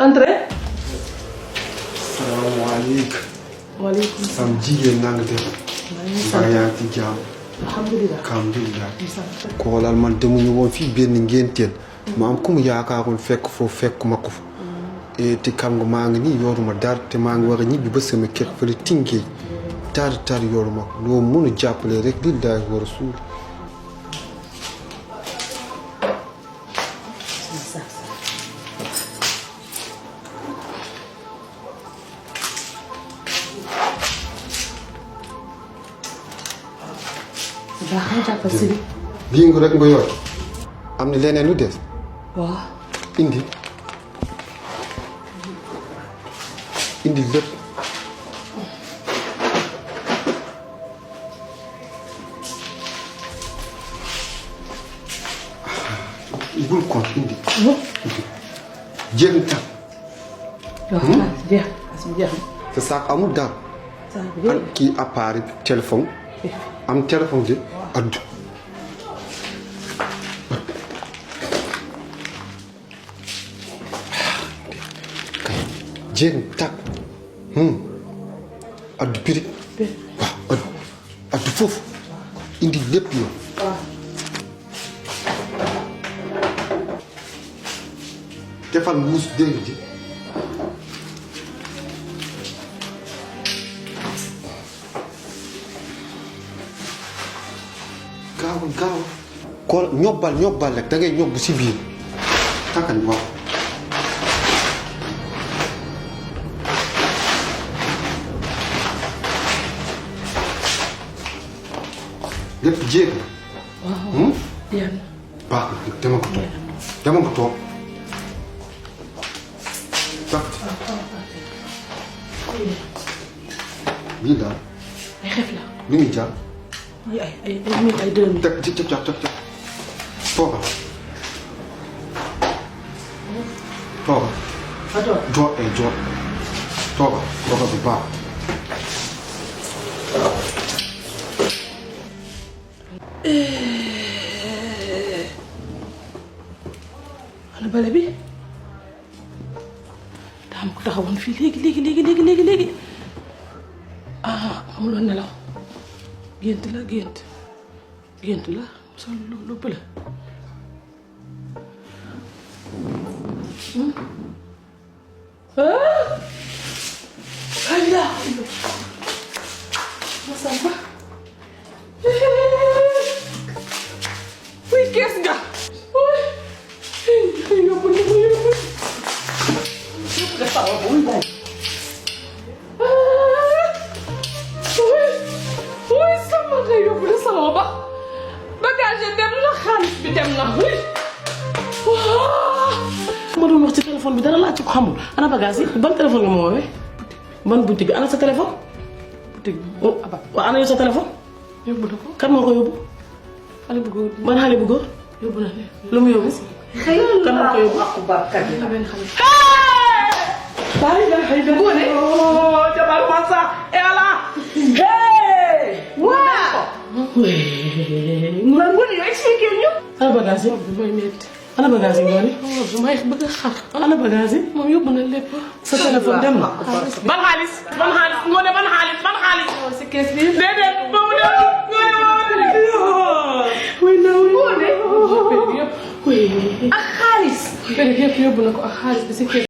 Entrez. salaamaaleykum. waaleykum salaam. am jigéen naa nga def. maa yaa ngi ci jàmm. alhamdulilah. alhamdulilah. xoolal man demuñu woon fii benn ngénteel. ma am ku mu yaakaaroon fekk foofu fekkuma ko fa. te xam nga maa ngi nii yoruma dara te maa ngi war a ñibbi ba sama kër fële Tingéej tar yoruma ko loo mën a jàppale rek li daay war a suul. baax na jàppal si bi. bii nga rek nga yor am na leneen lu des. waaw. indi lépp. bul kon indi. jéem tam. waaw jeex na. sa saak amul daal. saak an kii appareil téléphone. am téléphone de addu. jéem tak. addu piri. waaw addu foofu indi lépp yow. defal muus dégg ji. gaaw kon ñobbal rek da ngay ñobb si biir takkañ waaw. lépp jéeg la. waaw. jeex na. baax na dama ko toog lii daal. ay xef la. li muy jaar. ay 1000 ay 2000. teg ci toogal. toogal bu baax. ana bale bi daa am ko taxawoon fii léegi amuloon nelaw gént la sol lu bëla ay la Masamba uy kees nga yóbbu dafa wa buy bay uy sama nga yóbbu la sama ba bagage dem na xaalis bi dem na uy ma doon wax ci téléphone bi dara laa ci ko xamul ana bagage yi ban téléphone nga ma woowee ban boutique bi ana sa téléphone boutique bi waaw ana yow sa téléphone yóbbu na ko kan moo ko yóbbu xale bu góor ban xale bu góor yóbbu na lu mu yóbbu kan moo ko yóbbu Ngoné jabar masa ela Ngoné yow expliqué ñu ana bagage yi mooy metti ana bagage yi Ngoné may bëgg a xar ana bagage yi moom yóbbu na lépp sa téléphone dem na ban xaalis Ngoné ban xaalis si kees bi déedéet boobu de Ngoné ak xaalis yëpp yóbbu na ko ak xaalis bi si kees